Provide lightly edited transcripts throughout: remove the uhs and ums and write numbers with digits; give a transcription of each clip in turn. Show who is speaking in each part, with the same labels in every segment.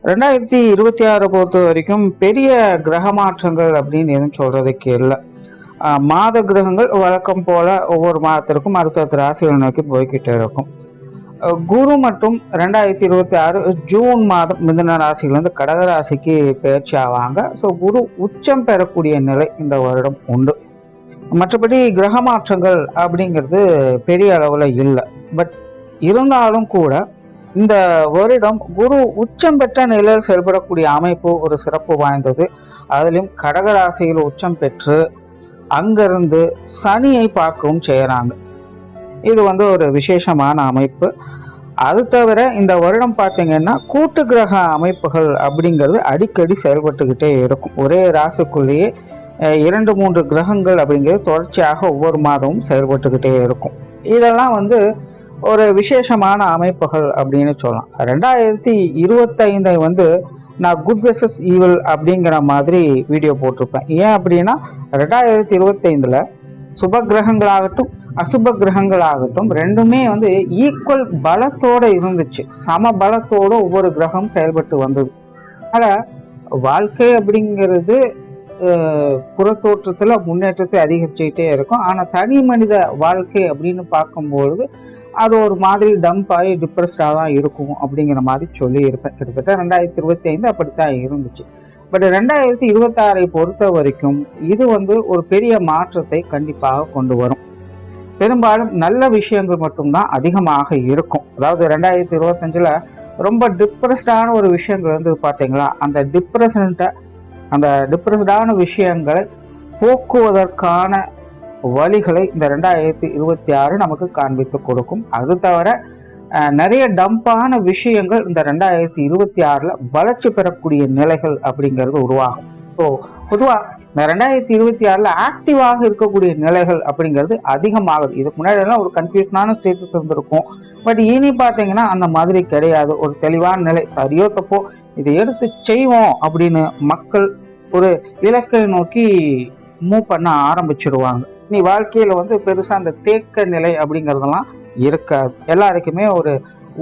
Speaker 1: 2026 பொறுத்த வரைக்கும் பெரிய கிரக மாற்றங்கள் அப்படின்னு எதுவும் சொல்றதுக்கு இல்லை. மாத கிரகங்கள் வழக்கம் போல ஒவ்வொரு மாதத்திற்கும் அடுத்தடுத்த ராசிகளை நோக்கி போய்கிட்டே இருக்கும். குரு மட்டும் 2026 ஜூன் மாதம் மிதுன ராசியிலிருந்து கடக ராசிக்கு பயிற்சி ஆவாங்க. ஸோ குரு உச்சம் பெறக்கூடிய நிலை இந்த வருடம் உண்டு. மற்றபடி கிரக மாற்றங்கள் அப்படிங்கிறது பெரிய அளவில் இல்லை. பட் இருந்தாலும் கூட இந்த வருடம் குரு உச்சம் பெற்ற நிலையில் செயல்படக்கூடிய அமைப்பு ஒரு சிறப்பு வாய்ந்தது. அதிலும் கடகராசியில் உச்சம் பெற்று அங்கிருந்து சனியை பார்க்கவும் செய்யறாங்க. இது ஒரு விசேஷமான அமைப்பு. அது தவிர இந்த வருடம் பார்த்தீங்கன்னா கூட்டு கிரக அமைப்புகள் அப்படிங்கிறது அடிக்கடி செயல்பட்டுக்கிட்டே இருக்கும். ஒரே ராசிக்குள்ளேயே 2-3 கிரகங்கள் அப்படிங்கிறது தொடர்ச்சியாக ஒவ்வொரு மாதமும் செயல்பட்டுக்கிட்டே இருக்கும். இதெல்லாம் ஒரு விசேஷமான அமைப்புகள் அப்படின்னு சொல்லலாம். 2025 நான் குட் வெர்சஸ் ஈவில் அப்படிங்கிற மாதிரி வீடியோ போட்டிருப்பேன். ஏன் அப்படின்னா 2025 சுப கிரகங்களாகட்டும் அசுப கிரகங்களாகட்டும் ரெண்டுமே ஈக்குவல் பலத்தோட இருந்துச்சு. சம பலத்தோட ஒவ்வொரு கிரகம் செயல்பட்டு வந்தது. அதனால வாழ்க்கை அப்படிங்கிறது புறத்தோற்றத்துல முன்னேற்றத்தை அதிகரிச்சுக்கிட்டே இருக்கும். ஆனா தனி மனித வாழ்க்கை அப்படின்னு பார்க்கும்பொழுது அது ஒரு மாதிரி டம்ப் ஆகி டிப்ரெஸ்டாக தான் இருக்கும் அப்படிங்கிற மாதிரி சொல்லி இருப்பேன். கிட்டத்தட்ட 2025 அப்படித்தான் இருந்துச்சு. பட் 2026 பொறுத்த வரைக்கும் இது ஒரு பெரிய மாற்றத்தை கண்டிப்பாக கொண்டு வரும். பெரும்பாலும் நல்ல விஷயங்கள் மட்டும்தான் அதிகமாக இருக்கும். அதாவது 2025 ரொம்ப டிப்ரெஸ்டான ஒரு விஷயங்கள் பார்த்தீங்களா, அந்த டிப்ரெஸ்டான விஷயங்களை போக்குவதற்கான வழிகளை இந்த 2026 நமக்கு காண்பித்து கொடுக்கும். அது தவிர நிறைய டம்பான விஷயங்கள் இந்த 2026 வளர்ச்சி பெறக்கூடிய நிலைகள் அப்படிங்கிறது உருவாகும். ஸோ பொதுவாக இந்த 2026 ஆக்டிவாக இருக்கக்கூடிய நிலைகள் அப்படிங்கிறது அதிகமாகுது. இதுக்கு முன்னாடி எல்லாம் ஒரு கன்ஃபியூஷனான ஸ்டேட்டஸ் இருந்திருக்கும். பட் இனி பார்த்தீங்கன்னா அந்த மாதிரி கிடையாது. ஒரு தெளிவான நிலை, சரியோ தப்போ இதை எடுத்து செய்வோம் அப்படின்னு மக்கள் ஒரு இலக்கை நோக்கி மூவ் பண்ண ஆரம்பிச்சிருவாங்க. நீ வாழ்க்கையில பெருசா அந்த தேக்க நிலை அப்படிங்கறதெல்லாம் இருக்காது. எல்லாருக்குமே ஒரு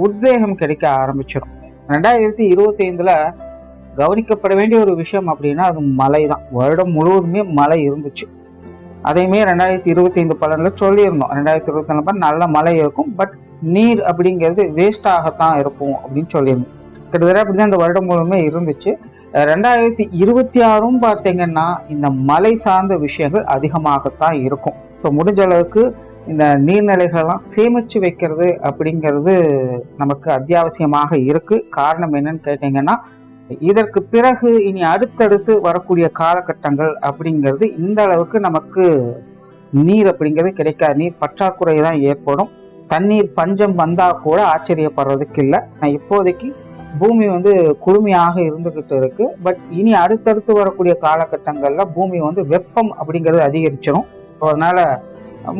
Speaker 1: உத்வேகம் கிடைக்க ஆரம்பிச்சிடும். 2025 கவனிக்கப்பட வேண்டிய ஒரு விஷயம் அப்படின்னா அது மழை தான். வருடம் முழுவதுமே மழை இருந்துச்சு. அதையுமே 2025 பலன்ல சொல்லியிருந்தோம். 2024 நல்ல மழை இருக்கும், பட் நீர் அப்படிங்கிறது வேஸ்ட் ஆகத்தான் இருக்கும் அப்படின்னு சொல்லியிருந்தோம். கிட்டத்தட்ட அப்படிதான் இந்த வருடம் முழுவதுமே இருந்துச்சு. 2026 பார்த்தீங்கன்னா இந்த மழை சார்ந்த விஷயங்கள் அதிகமாகத்தான் இருக்கும். ஸோ முடிஞ்ச அளவுக்கு இந்த நீர்நிலைகள்லாம் சேமிச்சு வைக்கிறது அப்படிங்கிறது நமக்கு அத்தியாவசியமாக இருக்கு. காரணம் என்னன்னு கேட்டீங்கன்னா, இதற்கு பிறகு இனி அடுத்தடுத்து வரக்கூடிய காலகட்டங்கள் அப்படிங்கிறது இந்த அளவுக்கு நமக்கு நீர் அப்படிங்கிறது கிடைக்காது. நீர் பற்றாக்குறை தான் ஏற்படும். தண்ணீர் பஞ்சம் வந்தா கூட ஆச்சரியப்படுறதுக்கு இல்லை. நான் இப்போதைக்கு பூமி குளுமையாக இருந்துகிட்டு இருக்கு. பட் இனி அடுத்தடுத்து வரக்கூடிய காலகட்டங்கள்ல பூமி வெப்பம் அப்படிங்கிறது அதிகரிச்சிடும். அதனால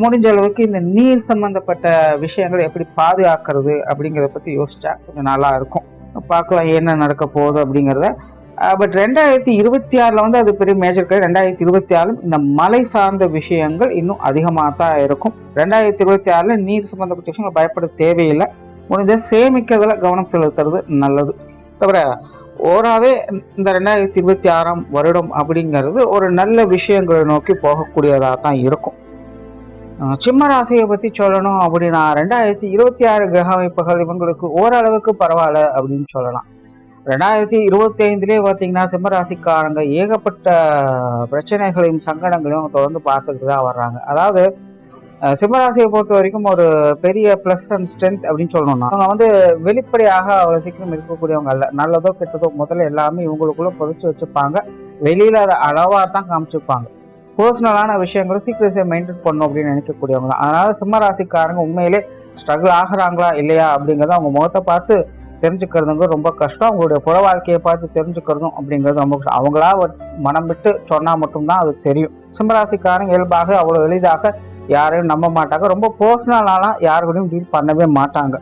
Speaker 1: முடிஞ்ச அளவுக்கு இந்த நீர் சம்பந்தப்பட்ட விஷயங்களை எப்படி பாதுகாக்கிறது அப்படிங்கிறத பத்தி யோசிச்சா கொஞ்சம் நல்லா இருக்கும். பார்க்கலாம் என்ன நடக்க போகுது அப்படிங்கிறத. பட் 2026 அது பெரிய மேஜர் கிடையாது. 2026 இந்த மழை சார்ந்த விஷயங்கள் இன்னும் அதிகமாக தான் இருக்கும். 2026 நீர் சம்பந்தப்பட்ட விஷயங்கள் பயப்பட தேவையில்லை. முடிஞ்ச சேமிக்கிறதுல கவனம் செலுத்துறது நல்லது. தவிர ஓராவே இந்த 2026 வருடம் அப்படிங்கிறது ஒரு நல்ல விஷயங்களை நோக்கி போகக்கூடியதாக தான் இருக்கும். சிம்ம ராசியை பத்தி சொல்லணும் அப்படின்னா 2026 கிரக அமைப்புகள் இவங்களுக்கு ஓரளவுக்கு பரவாயில்ல அப்படின்னு சொல்லலாம். 2025 பார்த்தீங்கன்னா சிம்ம ராசிக்காரங்க ஏகப்பட்ட பிரச்சனைகளையும் சங்கடங்களையும் தொடர்ந்து பார்த்துக்கிட்டு தான் வர்றாங்க. அதாவது சிம்மராசியை பொறுத்த வரைக்கும் ஒரு பெரிய பிளஸ் அண்ட் ஸ்ட்ரென்த் அப்படின்னு சொல்லணும்னா, அவங்க வெளிப்படையாக அவ்வளவு சீக்கிரம் இருக்கக்கூடியவங்க அல்ல. நல்லதோ கெட்டதோ முதல்ல எல்லாமே இவங்களுக்குள்ள பொதிச்சு வச்சுப்பாங்க. வெளியில அதை அளவா தான் காமிச்சுப்பாங்க. பர்சனலான விஷயங்களும் சீக்கிரஸை மெயின்டைன் பண்ணும் அப்படின்னு நினைக்கக்கூடியவங்க தான். அதனால சிம்மராசிக்காரங்க உண்மையிலே ஸ்ட்ரகிள் ஆகுறாங்களா இல்லையா அப்படிங்கிறத அவங்க முகத்தை பார்த்து தெரிஞ்சுக்கிறதுங்க ரொம்ப கஷ்டம். அவங்களுடைய புற வாழ்க்கையை பார்த்து தெரிஞ்சுக்கிறதும் அப்படிங்கிறது ரொம்ப கஷ்டம். அவங்களா மனம் விட்டு சொன்னா மட்டும்தான் அது தெரியும். சிம்மராசிக்காரங்க இயல்பாக அவ்வளவு எளிதாக யாரையும் நம்ப மாட்டாங்க. ரொம்ப பர்சனலாலாம் யாருக்கூடையும் டீல் பண்ணவே மாட்டாங்க.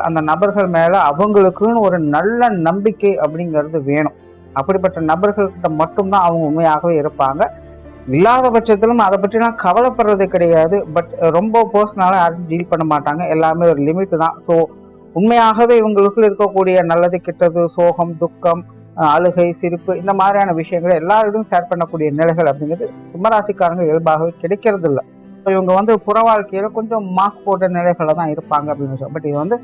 Speaker 1: அந்த நபர்கள் மேல அவங்களுக்குன்னு ஒரு நல்ல நம்பிக்கை அப்படிங்கிறது வேணும். அப்படிப்பட்ட நபர்கள்கிட்ட மட்டும்தான் அவங்க உண்மையாகவே இருப்பாங்க. இல்லாத பட்சத்திலும் அதை பற்றிலாம் கவலைப்படுறது கிடையாது. பட் ரொம்ப பர்சனலாக யாரும் டீல் பண்ண மாட்டாங்க. எல்லாமே ஒரு லிமிட் தான். ஸோ உண்மையாகவே இவங்களுக்குள் இருக்கக்கூடிய நல்லது கெட்டது, சோகம், துக்கம், அழுகை, சிரிப்பு இந்த மாதிரியான விஷயங்களை எல்லாரோடும் ஷேர் பண்ணக்கூடிய நிலைகள் அப்படிங்கிறது சிம்மராசிக்காரங்க இயல்பாகவே கிடைக்கிறது இல்லை. இவங்க வந்து புற வாழ்க்கையில கொஞ்சம் மாஸ்க் போட்ட நிலைகளை தான் இருப்பாங்க அப்படின்னு. பட் இது வந்து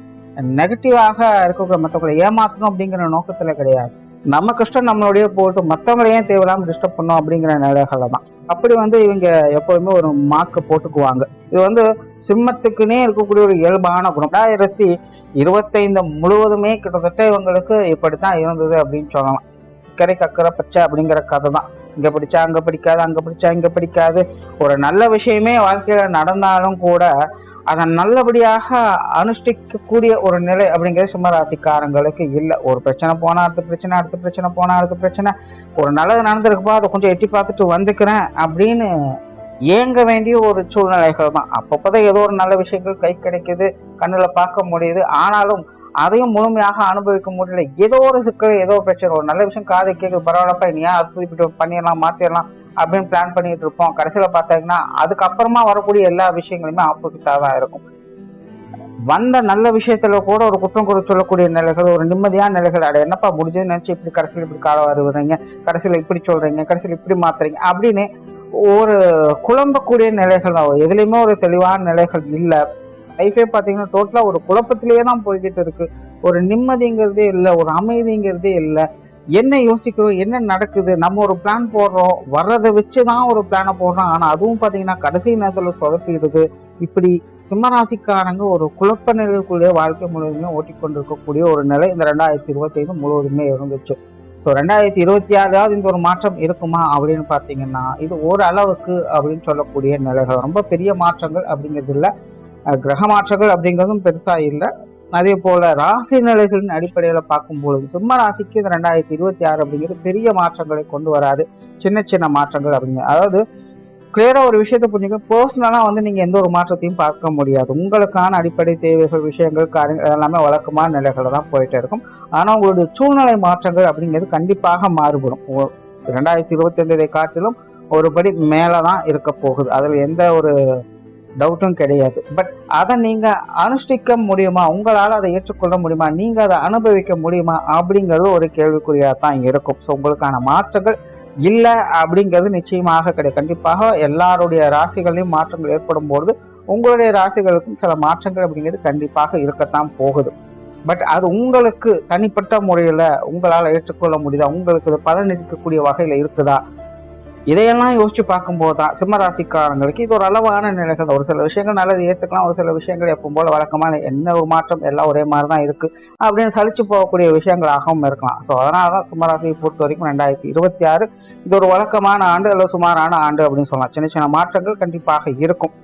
Speaker 1: நெகட்டிவாக இருக்கக்கூடிய மற்றவங்களை ஏமாற்றணும் அப்படிங்கிற நோக்கத்துல கிடையாது. நம்ம கஷ்டம் நம்மளுடைய போட்டு மற்றவங்களையே தேவையில்லாம டிஸ்டர்ப் பண்ணும் அப்படிங்கிற நிலைகளை தான். அப்படி வந்து இவங்க எப்போதுமே ஒரு மாஸ்கை போட்டுக்குவாங்க. இது வந்து சிம்மத்துக்குன்னே இருக்கக்கூடிய ஒரு இயல்பான குணம். 2025 முழுவதுமே கிட்டத்தட்ட இவங்களுக்கு இப்படித்தான் இருந்தது அப்படின்னு சொல்லலாம். கரை கக்கரை பச்சை அப்படிங்கிற கதை தான். இங்க பிடிச்சா அங்க பிடிக்காது, அங்க பிடிச்சா இங்க பிடிக்காது. ஒரு நல்ல விஷயமே வாழ்க்கையில நடந்தாலும் கூட அதை நல்லபடியாக அனுஷ்டிக்கக்கூடிய ஒரு நிலை அப்படிங்கிறது சிம்மராசிக்காரங்களுக்கு இல்லை. ஒரு பிரச்சனை போனா அடுத்த பிரச்சனை, அடுத்த பிரச்சனை போனா அடுத்த பிரச்சனை. ஒரு நல்லது நடந்திருக்குப்பா, அதை கொஞ்சம் எட்டி பார்த்துட்டு வந்துக்கிறேன் அப்படின்னு ஏங்க வேண்டிய ஒரு சூழ்நிலைகள் தான். அப்பப்போதான் ஏதோ ஒரு நல்ல விஷயங்கள் கை கிடைக்குது, கண்ணுல பார்க்க முடியுது. ஆனாலும் அதையும் முழுமையாக அனுபவிக்க முடியல. ஏதோ ஒரு சிக்கல், ஏதோ பிரச்சனை. ஒரு நல்ல விஷயம் காது கேட்குது, பரவாயில்லப்பா, நீ அடுத்து பண்ணிடலாம், மாத்திடலாம் அப்படின்னு பிளான் பண்ணிட்டு இருப்போம். கடைசியில பார்த்தீங்கன்னா அதுக்கப்புறமா வரக்கூடிய எல்லா விஷயங்களுமே ஆப்போசிட்டா தான் இருக்கும். வந்த நல்ல விஷயத்துல கூட ஒரு குற்றம் குறை சொல்லக்கூடிய நிலைகள், ஒரு நிம்மதியான நிலைகள். அட என்னப்பா முடிஞ்சதுன்னு நினைச்சு இப்படி கடைசியில் இப்படி கால வருவீங்க, கடைசியில இப்படி சொல்றீங்க, கடைசியில் இப்படி மாத்துறீங்க அப்படின்னு ஒரு குழம்பக்கூடிய நிலைகள். எதுலையுமே ஒரு தெளிவான நிலைகள் இல்லை. லைஃபே பார்த்தீங்கன்னா டோட்டலா ஒரு குழப்பத்திலேயே தான் போய்கிட்டு இருக்கு. ஒரு நிம்மதிங்கிறதே இல்லை, ஒரு அமைதிங்கிறதே இல்லை. என்ன யோசிக்கிறோம், என்ன நடக்குது, நம்ம ஒரு பிளான் போடுறோம், வர்றதை வச்சுதான் ஒரு பிளானை போடுறோம். ஆனா அதுவும் பார்த்தீங்கன்னா கடைசி நேரத்துல சொதப்பிடுது. இப்படி சிம்மராசிக்காரங்க ஒரு குழப்ப நிலைக்குள்ளே வாழ்க்கை முழுவதுமே ஓட்டிக்கொண்டிருக்கக்கூடிய ஒரு நிலை இந்த 2025 முழுவதுமே இருந்துச்சு. ஸோ 2026 இந்த ஒரு மாற்றம் இருக்குமா அப்படின்னு பார்த்தீங்கன்னா இது ஓரளவுக்கு அப்படின்னு சொல்லக்கூடிய நிலைகள். ரொம்ப பெரிய மாற்றங்கள் அப்படிங்கிறது இல்லை. கிரக மாற்றங்கள் அப்படிங்கிறதும் பெருசா இல்லை. அதே போல ராசி நிலைகளின் அடிப்படையில பார்க்கும்பொழுது சிம்ம ராசிக்கு இந்த 2026 அப்படிங்கிறது பெரிய மாற்றங்களை கொண்டு வராது. சின்ன சின்ன மாற்றங்கள் அப்படிங்க. அதாவது கிளியரா ஒரு விஷயத்தை புரிஞ்சுக்க, பர்சனலா வந்து நீங்க எந்த ஒரு மாற்றத்தையும் பார்க்க முடியாது. உங்களுக்கான அடிப்படை தேவைகள், விஷயங்கள், காரியங்கள் எல்லாமே வழக்கமான நிலைகளை தான் போயிட்டே இருக்கும். ஆனா உங்களுடைய சூழ்நிலை மாற்றங்கள் அப்படிங்கிறது கண்டிப்பாக மாறுபடும். 2025 காட்டிலும் ஒருபடி மேலதான் இருக்க போகுது. அதுல எந்த ஒரு டவுட்டும் கிடையாது. பட் அதை நீங்க அனுஷ்டிக்க முடியுமா, உங்களால அதை ஏற்றுக்கொள்ள முடியுமா, நீங்க அதை அனுபவிக்க முடியுமா அப்படிங்கிறது ஒரு கேள்விக்குறியா தான் இருக்கும். ஸோ உங்களுக்கான மாற்றங்கள் இல்லை அப்படிங்கிறது நிச்சயமாக கிடையாது. கண்டிப்பாக எல்லாருடைய ராசிகளையும் மாற்றங்கள் ஏற்படும் போது உங்களுடைய ராசிகளுக்கும் சில மாற்றங்கள் அப்படிங்கிறது கண்டிப்பாக இருக்கத்தான் போகுது. பட் அது உங்களுக்கு தனிப்பட்ட முறையில உங்களால் ஏற்றுக்கொள்ள முடியுதா, உங்களுக்கு பலன் இருக்கக்கூடிய வகையில இருக்குதா, இதையெல்லாம் யோசிச்சு பார்க்கும்போது தான் சிம்மராசிக்காரங்களுக்கு இது ஒரு அளவான நிலைகள். ஒரு சில விஷயங்கள் நல்லது ஏற்றுக்கலாம், ஒரு சில விஷயங்கள் எப்பவும் போல வழக்கமான என்ன ஒரு மாற்றம் எல்லாம் ஒரே மாதிரி தான் இருக்கு அப்படின்னு சலிச்சு போகக்கூடிய விஷயங்களாகவும் இருக்கலாம். ஸோ அதனால தான் சிம்மராசியை பொறுத்த வரைக்கும் 2026 இது ஒரு வழக்கமான ஆண்டு அல்லது சுமாரான ஆண்டு அப்படின்னு சொல்லலாம். சின்ன சின்ன மாற்றங்கள் கண்டிப்பாக இருக்கும்.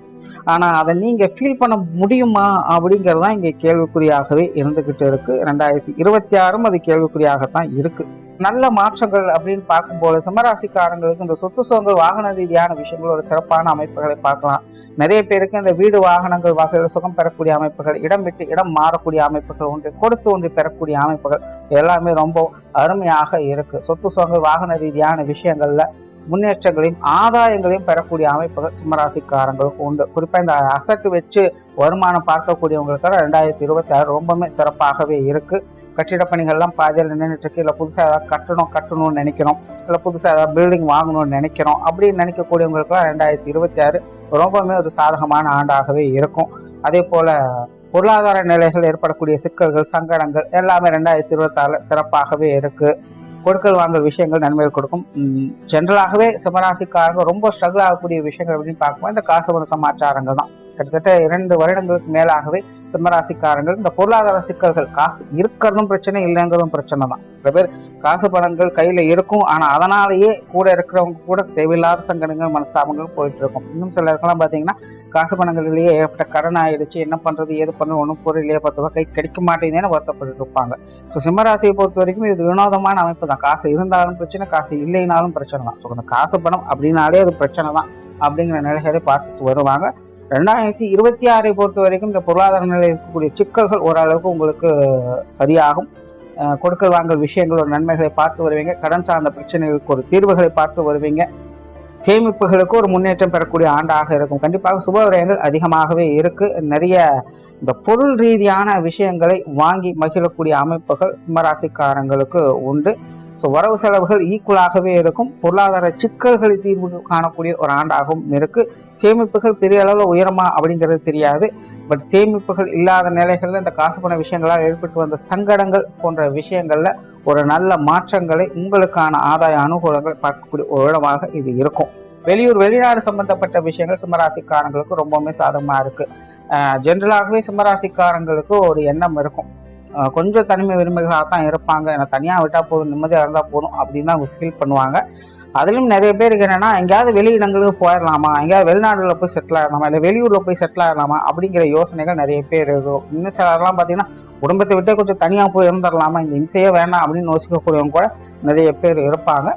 Speaker 1: ஆனா அதை நீங்க ஃபீல் பண்ண முடியுமா அப்படிங்கிறது தான் இங்கே கேள்விக்குறியாகவே இருந்துகிட்டு இருக்கு. 2026 அது கேள்விக்குறியாகத்தான் இருக்கு. நல்ல மாற்றங்கள் அப்படின்னு பார்க்கும்போது சிம்மராசிக்காரங்களுக்கு இந்த சொத்து சுகங்கள், வாகன ரீதியான விஷயங்கள் ஒரு சிறப்பான அமைப்புகளை பார்க்கலாம். நிறைய பேருக்கு இந்த வீடு வாகனங்கள் வகையில் சுகம் பெறக்கூடிய அமைப்புகள், இடம் விட்டு இடம் மாறக்கூடிய அமைப்புகள், ஒன்று பெறக்கூடிய அமைப்புகள் எல்லாமே ரொம்ப அருமையாக இருக்கு. சொத்து சுகங்கள், வாகன ரீதியான விஷயங்கள்ல முன்னேற்றங்களையும் ஆதாயங்களையும் பெறக்கூடிய அமைப்புகள் சிம்மராசிக்காரங்களுக்கு உண்டு. குறிப்பா இந்த அசட்டு வச்சு வருமானம் பார்க்கக்கூடியவங்களுக்கு 2026 ரொம்பவுமே சிறப்பாகவே இருக்கு. கட்டிட பணிகள்லாம் பாதியில் நின்றுட்டு இருக்கு. இல்லை புதுசாக ஏதாவது கட்டணும்னு நினைக்கிறோம், இல்லை புதுசாக ஏதாவது பில்டிங் வாங்கணும்னு நினைக்கிறோம் அப்படின்னு நினைக்கக்கூடியவங்களுக்குலாம் 2026 ரொம்பவுமே ஒரு சாதகமான ஆண்டாகவே இருக்கும். அதே போல பொருளாதார நிலைகள் ஏற்படக்கூடிய சிக்கல்கள், சங்கடங்கள் எல்லாமே 2026 சிறப்பாகவே இருக்கு. கொடுக்கல் வாங்கல் விஷயங்கள் நன்மைகள் கொடுக்கும். ஜென்ரலாகவே சிம்மராசிக்காரங்க ரொம்ப ஸ்ட்ரகிள் ஆகக்கூடிய விஷயங்கள் அப்படின்னு பார்க்கும்போது இந்த காசு சமாச்சாரங்கள் தான். கிட்டத்தட்ட 2 வருடங்களுக்கு மேலாகவே சிம்மராசிக்காரங்கள் இந்த பொருளாதார சிக்கல்கள், காசு இருக்கிறதும் பிரச்சனை, இல்லைங்கிறதும் பிரச்சனை தான். சில பேர் காசு பணங்கள் கையில இருக்கும், ஆனா அதனாலேயே கூட இருக்கிறவங்க கூட தேவையில்லாத சங்கடங்கள், மனஸ்தாபங்கள் போயிட்டு இருக்கும். இன்னும் சிலருக்கெல்லாம் பாத்தீங்கன்னா காசு பணங்களிலேயே ஏற்பட்ட கடன் ஆயிடுச்சு, என்ன பண்றது ஏது பண்ண ஒன்றும் பொருளையே 10 ரூபாய் கை கிடைக்க மாட்டேங்குதுன்னு வருத்தப்பட்டு இருப்பாங்க. ஸோ சிம்மராசியை பொறுத்த வரைக்கும் இது வினோதமான அமைப்பு தான். காசு இருந்தாலும் பிரச்சனை, காசு இல்லைனாலும் பிரச்சனை தான். ஸோ அந்த காசு பணம் அப்படின்னாலே அது பிரச்சனை தான் அப்படிங்கிற நிலைகளை பார்த்துட்டு வருவாங்க. 2026 பொறுத்த வரைக்கும் இந்த பொருளாதார நிலையில் இருக்கக்கூடிய சிக்கல்கள் ஓரளவுக்கு உங்களுக்கு சரியாகும். கொடுக்கல் வாங்கல் விஷயங்கள் ஒரு நன்மைகளை பார்த்து வருவீங்க. கடன் சார்ந்த பிரச்சனைகளுக்கு ஒரு தீர்வுகளை பார்த்து வருவீங்க. சேமிப்புகளுக்கு ஒரு முன்னேற்றம் பெறக்கூடிய ஆண்டாக இருக்கும். கண்டிப்பாக சுப விரயங்கள் அதிகமாகவே இருக்கு. நிறைய இந்த பொருள் ரீதியான விஷயங்களை வாங்கி மகிழக்கூடிய அமைப்புகள் சிம்மராசிக்காரங்களுக்கு உண்டு. ஸோ வரவு செலவுகள் ஈக்குவலாகவே இருக்கும். பொருளாதார சிக்கல்களை தீர்வு காணக்கூடிய ஒரு ஆண்டாகவும் இருக்கு. சேமிப்புகள் பெரிய அளவில் உயரமா அப்படிங்கிறது தெரியாது. பட் சேமிப்புகள் இல்லாத நிலைகளில் இந்த காசு பண விஷயங்களால் ஏற்பட்டு வந்த சங்கடங்கள் போன்ற விஷயங்கள்ல ஒரு நல்ல மாற்றங்களை உங்களுக்கான ஆதாய அனுகூலங்கள் பார்க்கக்கூடிய ஒரு இடமாக இது இருக்கும். வெளியூர் வெளிநாடு சம்பந்தப்பட்ட விஷயங்கள் சிம்மராசிக்காரங்களுக்கு ரொம்பவுமே சாதகமா இருக்கு. ஜென்ரலாகவே சிம்மராசிக்காரங்களுக்கு ஒரு எண்ணம் இருக்கும். கொஞ்சம் தனிமை விரும்புகளாக தான் இருப்பாங்க. எனக்கு தனியாக விட்டால் போதும், நிம்மதியாக இருந்தால் போதும் அப்படின்னு தான் அவங்க ஃபீல் பண்ணுவாங்க. அதுலேயும் நிறைய பேருக்கு என்னென்னா, எங்கேயாவது வெளியிடங்களுக்கு போயிடலாமா, எங்கேயாவது வெளிநாடுகளில் போய் செட்டில் ஆகலாமா, இல்லை வெளியூரில் போய் செட்டில் ஆகலாமா அப்படிங்கிற யோசனைகள் நிறைய பேர் இருக்கும். இன்னும் சிலர்லாம் பார்த்தீங்கன்னா குடும்பத்தை விட்டே கொஞ்சம் தனியாக போய் இருந்துடலாமா, இந்த இம்சையே வேணாம் அப்படின்னு யோசிக்கக்கூடியவங்க கூட நிறைய பேர் இருப்பாங்க.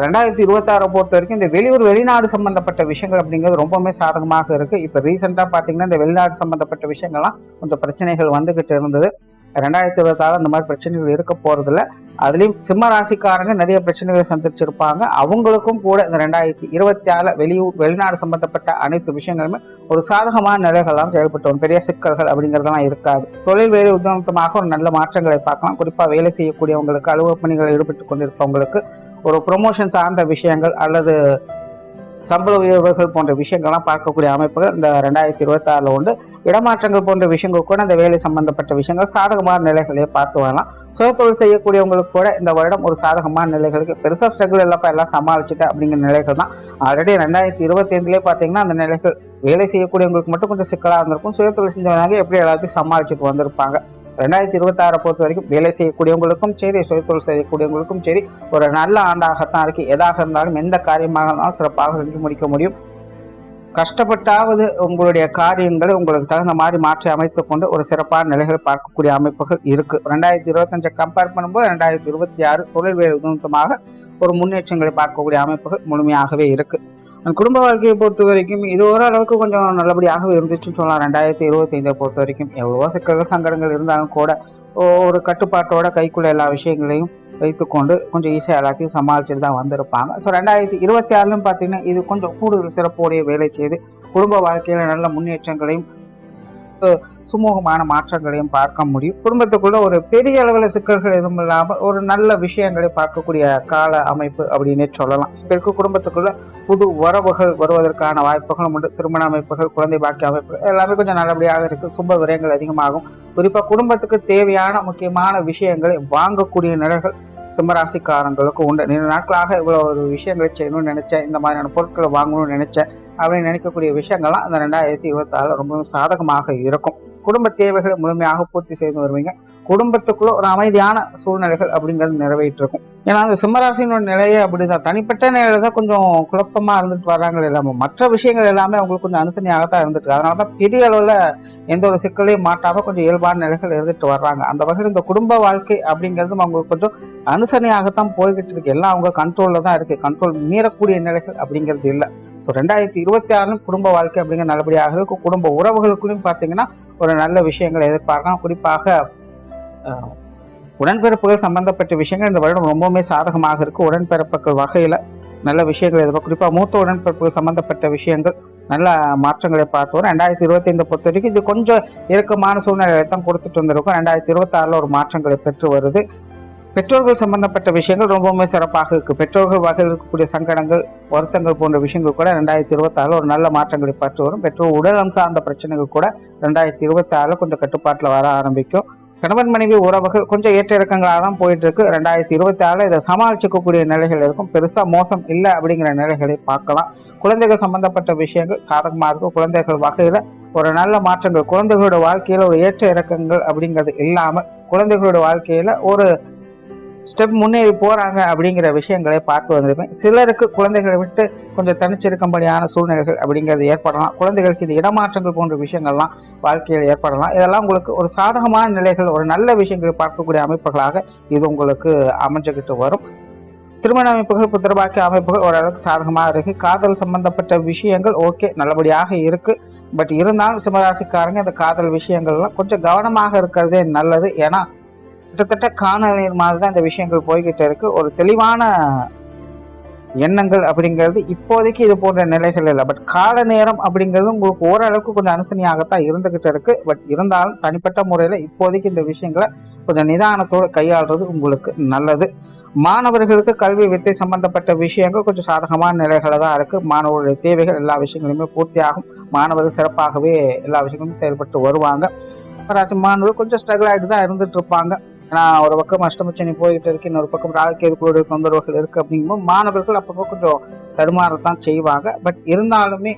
Speaker 1: 2026 பொறுத்த வரைக்கும் இந்த வெளியூர் வெளிநாடு சம்பந்தப்பட்ட விஷயங்கள் அப்படிங்கிறது ரொம்பவுமே சாதகமாக இருக்குது. இப்போ ரீசெண்டாக பார்த்தீங்கன்னா இந்த வெளிநாடு சம்பந்தப்பட்ட விஷயங்கள்லாம் கொஞ்சம் பிரச்சனைகள் வந்துக்கிட்டு இருந்தது. 2026 அந்த மாதிரி பிரச்சனைகள் இருக்க போகிறதில்ல. அதுலேயும் சிம்ம ராசிக்காரங்க நிறைய பிரச்சனைகளை சந்திச்சிருப்பாங்க. அவங்களுக்கும் கூட இந்த 2026 வெளிநாடு சம்பந்தப்பட்ட அனைத்து விஷயங்களுமே ஒரு சாதகமான நிலைகள்லாம் செயல்பட்டு வரும். பெரிய சிக்கல்கள் அப்படிங்கிறதெல்லாம் இருக்காது. தொழில் வேலை உத்தமமாக ஒரு நல்ல மாற்றங்களை பார்க்கலாம். குறிப்பாக வேலை செய்யக்கூடியவங்களுக்கு, அலுவலக பணிகளில் ஈடுபட்டு கொண்டிருப்பவங்களுக்கு ஒரு ப்ரொமோஷன் சார்ந்த விஷயங்கள் அல்லது சம்பள உயர்வுகள் போன்ற விஷயங்கள்லாம் பார்க்கக்கூடிய அமைப்புகள் இந்த 2026 உண்டு. இடமாற்றங்கள் போன்ற விஷயங்கள் கூட இந்த வேலை சம்பந்தப்பட்ட விஷயங்கள் சாதகமான நிலைகளே பார்த்து வரலாம். சுயத்தொழில் செய்யக்கூடியவங்களுக்கு கூட இந்த வருடம் ஒரு சாதகமான நிலைகளுக்கு பெருசாக ஸ்ட்ரகிள் எல்லாம் சமாளிச்சுட்டு அப்படிங்கிற நிலைகள் தான். ஆல்ரெடி 2025 பார்த்தீங்கன்னா அந்த நிலைகள் வேலை செய்யக்கூடியவங்களுக்கு மட்டும் கொஞ்சம் சிக்கலாக இருந்திருக்கும். சுயத்தொழில் செஞ்சவங்க எப்படி எல்லாத்தையும் சமாளிச்சுட்டு வந்திருப்பாங்க. 2026 பொறுத்த வரைக்கும் வேலை செய்யக்கூடியவங்களுக்கும் சரி, சுயத்தொழில் செய்யக்கூடியவங்களுக்கும் சரி ஒரு நல்ல ஆண்டாகத்தான் இருக்கு. எதாக இருந்தாலும் எந்த காரியமாக இருந்தாலும் சிறப்பாக செஞ்சு முடிக்க முடியும். கஷ்டப்பட்டாவது உங்களுடைய காரியங்களை உங்களுக்கு தகுந்த மாதிரி மாற்றி அமைத்துக் கொண்டு ஒரு சிறப்பான நிலைகளை பார்க்கக்கூடிய அமைப்புகள் இருக்கு. 2025 கம்பேர் பண்ணும்போது 2026 தொழில் வேலை உதவித்தமாக ஒரு முன்னேற்றங்களை பார்க்கக்கூடிய அமைப்புகள் முழுமையாகவே இருக்கு. குடும்ப வாழ்க்கையை பொறுத்த வரைக்கும் இது ஓரளவுக்கு கொஞ்சம் நல்லபடியாகவே இருந்துச்சுன்னு சொல்லலாம். 2025 பொறுத்த வரைக்கும் எவ்வளவோ சிக்கல்கள் சங்கடங்கள் இருந்தாலும் கூட ஒரு கட்டுப்பாட்டோட கைக்குள்ள எல்லா விஷயங்களையும் வைத்துக்கொண்டு கொஞ்சம் ஈஸியாக எல்லாத்தையும் சமாளிச்சுட்டு தான் வந்திருப்பாங்க. ஸோ 2026 பார்த்தீங்கன்னா இது கொஞ்சம் கூடுதல் சிறப்போடைய வேலை செய்து குடும்ப வாழ்க்கையில் நல்ல முன்னேற்றங்களையும் சுமூகமான மாற்றங்களையும் பார்க்க முடியும். குடும்பத்துக்குள்ள ஒரு பெரிய அளவில் சிக்கல்கள் எதுவும் இல்லாமல் ஒரு நல்ல விஷயங்களை பார்க்கக்கூடிய கால அமைப்பு அப்படின்னே சொல்லலாம். இப்போ குடும்பத்துக்குள்ள புது உறவுகள் வருவதற்கான வாய்ப்புகளும் உண்டு. திருமண அமைப்புகள், குழந்தை பாக்கிய அமைப்புகள் எல்லாமே கொஞ்சம் நல்லபடியாக இருக்கு. சுப விரயங்கள் அதிகமாகும். குறிப்பாக குடும்பத்துக்கு தேவையான முக்கியமான விஷயங்களை வாங்கக்கூடிய நிலைகள் சிம்மராசிக்காரங்களுக்கு உண்டு. நீண்ட நாட்களாக இவ்வளோ ஒரு விஷயங்களை செய்யணும்னு நினைச்சேன், இந்த மாதிரியான பொருட்களை வாங்கணும்னு நினைச்சேன் அப்படின்னு நினைக்கக்கூடிய விஷயங்கள்லாம் இந்த 2026 ரொம்ப சாதகமாக இருக்கும். குடும்ப தேவைகளை முழுமையாக பூர்த்தி செய்து வருவீங்க. குடும்பத்துக்குள்ள ஒரு அமைதியான சூழ்நிலைகள் அப்படிங்கிறது நிறைவேற்றிருக்கும். ஏன்னா அந்த சிம்மராசினோட நிலையை அப்படிதான் தனிப்பட்ட நிலையில தான் கொஞ்சம் குழப்பமா இருந்துட்டு வர்றாங்க. எல்லாமே மற்ற விஷயங்கள் எல்லாமே அவங்களுக்கு கொஞ்சம் அனுசரணையாகத்தான் இருந்துட்டு, அதனாலதான் பெரிய அளவுல எந்த ஒரு சிக்கலையும் மாட்டாம கொஞ்சம் இயல்பான நிலைகள் இருந்துட்டு வர்றாங்க. அந்த வகையில் இந்த குடும்ப வாழ்க்கை அப்படிங்கிறதும் அவங்களுக்கு கொஞ்சம் அனுசரணையாகத்தான் போய்கிட்டு இருக்கு. எல்லாம் அவங்க கண்ட்ரோல்ல தான் இருக்கு. கண்ட்ரோல் மீறக்கூடிய நிலைகள் அப்படிங்கிறது இல்லை. ஸோ 2026 குடும்ப வாழ்க்கை அப்படிங்கிற நல்லபடியாக இருக்கும். குடும்ப உறவுகளுக்குள்ளும் பார்த்தீங்கன்னா ஒரு நல்ல விஷயங்களை எதிர்பார்க்கலாம். குறிப்பாக உடன்பிறப்புகள் சம்பந்தப்பட்ட விஷயங்கள் இந்த வருடம் ரொம்பவுமே சாதகமாக இருக்கு. உடன்பிறப்புகள் வகையில நல்ல விஷயங்கள் எதிர்பார்க்கும். குறிப்பாக மூத்த உடன்பிறப்புகள் சம்பந்தப்பட்ட விஷயங்கள் நல்ல மாற்றங்களை பார்த்தோம். 2025 பொறுத்த வரைக்கும் இது கொஞ்சம் இறுக்கமான சூழ்நிலையை தான் கொடுத்துட்டு வந்திருக்கும். 2026 ஒரு மாற்றங்களை பெற்று வருது. பெற்றோர்கள் சம்பந்தப்பட்ட விஷயங்கள் ரொம்பவுமே சிறப்பாக இருக்கு. பெற்றோர்கள் வகையில் இருக்கக்கூடிய சங்கடங்கள், வருத்தங்கள் போன்ற விஷயங்கள் கூட 2026 ஒரு நல்ல மாற்றங்களை பெற்று வரும். பெற்றோர் உடலம் சார்ந்த பிரச்சனைகள் கூட 2026 கொஞ்சம் கட்டுப்பாட்டில் வர ஆரம்பிக்கும். கணவன் மனைவி உறவுகள் கொஞ்சம் ஏற்ற இறக்கங்களாக தான் போயிட்டு இருக்கு. 2026 இதை சமாளிச்சுக்கக்கூடிய நிலைகள் இருக்கும். பெருசா மோசம் இல்லை அப்படிங்கிற நிலைகளை பார்க்கலாம். குழந்தைகள் சம்பந்தப்பட்ட விஷயங்கள் சாதகமாக இருக்கும். குழந்தைகள் வகையில ஒரு நல்ல மாற்றங்கள், குழந்தைகளோட வாழ்க்கையில ஒரு ஏற்ற இறக்கங்கள் அப்படிங்கிறது இல்லாமல் குழந்தைகளோட வாழ்க்கையில ஒரு ஸ்டெப் முன்னேறி போறாங்க அப்படிங்கிற விஷயங்களை பார்த்து வந்திருப்பேன். சிலருக்கு குழந்தைகளை விட்டு கொஞ்சம் தனிச்சிருக்கும்படியான சூழ்நிலைகள் அப்படிங்கிறது ஏற்படலாம். குழந்தைகளுக்கு இந்த இடமாற்றங்கள் போன்ற விஷயங்கள்லாம் வாழ்க்கையில் ஏற்படலாம். இதெல்லாம் உங்களுக்கு ஒரு சாதகமான நிலைகள், ஒரு நல்ல விஷயங்களை பார்க்கக்கூடிய அமைப்புகளாக இது உங்களுக்கு அமைஞ்சுக்கிட்டு வரும். திருமண அமைப்புகள், புத்திரபாக்கிய அமைப்புகள் ஓரளவுக்கு சாதகமாக இருக்கு. காதல் சம்பந்தப்பட்ட விஷயங்கள் ஓகே நல்லபடியாக இருக்கு. பட் இருந்தாலும் சிம்மராசிக்காரங்க இந்த காதல் விஷயங்கள்லாம் கொஞ்சம் கவனமாக இருக்கிறதே நல்லது. ஏன்னா கிட்டத்தட்ட காணொலி மாதிரி தான் இந்த விஷயங்கள் போய்கிட்டு இருக்கு. ஒரு தெளிவான எண்ணங்கள் அப்படிங்கிறது இப்போதைக்கு இது போன்ற நிலைகள் இல்லை. பட் கால நேரம் அப்படிங்கிறது உங்களுக்கு ஓரளவுக்கு கொஞ்சம் அனுசரணையாகத்தான் இருந்துகிட்டு இருக்கு. பட் இருந்தாலும் தனிப்பட்ட முறையில் இப்போதைக்கு இந்த விஷயங்களை கொஞ்சம் நிதானத்தோடு கையாளுறது உங்களுக்கு நல்லது. மாணவர்களுக்கு கல்வி வித்தை சம்பந்தப்பட்ட விஷயங்கள் கொஞ்சம் சாதகமான நிலைகளை தான் இருக்கு. மாணவர்களுடைய தேவைகள் எல்லா விஷயங்களுமே பூர்த்தியாகும். மாணவர்கள் சிறப்பாகவே எல்லா விஷயங்களும் செயல்பட்டு வருவாங்க. மாணவர்கள் கொஞ்சம் ஸ்ட்ரகிள் ஆகிட்டு தான் இருந்துட்டு இருப்பாங்க. ஏன்னா ஒரு பக்கம் அஷ்டமச்சனி போயிட்டு இருக்கு, இன்னொரு பக்கம் ராகுகேதுக்களுடைய தொந்தரவுகள் இருக்கு அப்படிங்கும்போது மாணவர்கள் அப்பப்போ கொஞ்சம் தடுமாறத்தான் செய்வாங்க. பட் இருந்தாலுமே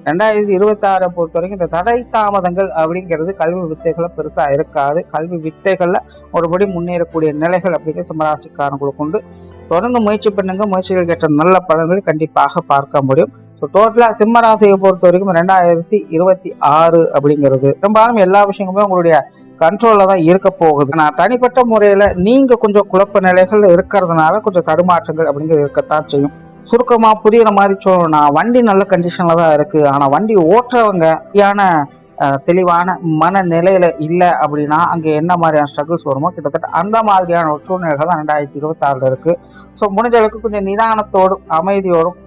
Speaker 1: 2026 பொறுத்த வரைக்கும் இந்த தடை தாமதங்கள் அப்படிங்கிறது கல்வி வித்தைகளை பெருசா இருக்காது. கல்வி வித்தைகள்ல ஒருபடி முன்னேறக்கூடிய நிலைகள் அப்படிங்கிற சிம்மராசிக்காரங்களுக்கு உண்டு. தொடர்ந்து முயற்சி பண்ணுங்க. முயற்சிகள் ஏற்ற நல்ல பலன்களை கண்டிப்பாக பார்க்க முடியும். ஸோ டோட்டலாக சிம்ம ராசியை பொறுத்த வரைக்கும் 2026 அப்படிங்கிறது பெரும்பாலும் எல்லா விஷயங்களுமே உங்களுடைய கண்ட்ரோல்ல தான் இருக்க போகுது. ஆனால் தனிப்பட்ட முறையில் நீங்க கொஞ்சம் குழப்ப நிலைகள் இருக்கிறதுனால கொஞ்சம் தடுமாற்றங்கள் அப்படிங்கிறது இருக்கத்தான் செய்யும். சுருக்கமா புரியுற மாதிரி சொல்லணும்னா, வண்டி நல்ல கண்டிஷன்ல தான் இருக்கு. ஆனா வண்டி ஓட்டுறவங்க தெளிவான மனநிலையில இல்லை அப்படின்னா அங்க என்ன மாதிரியான ஸ்ட்ரகிள்ஸ் வருமோ கிட்டத்தட்ட அந்த மாதிரியான ஒரு சூழ்நிலைகள் தான் 2026 இருக்கு. ஸோ முடிஞ்ச அளவுக்கு கொஞ்சம் நிதானத்தோடும் அமைதியோடும்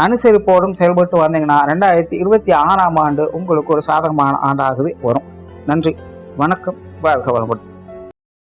Speaker 1: அனுசரிப்போடும் செயல்பட்டு வந்தீங்கன்னா 2026 ஆண்டு உங்களுக்கு ஒரு சாதகமான ஆண்டாகவே வரும். நன்றி, வணக்கம், வாழ்க வளமுடன்.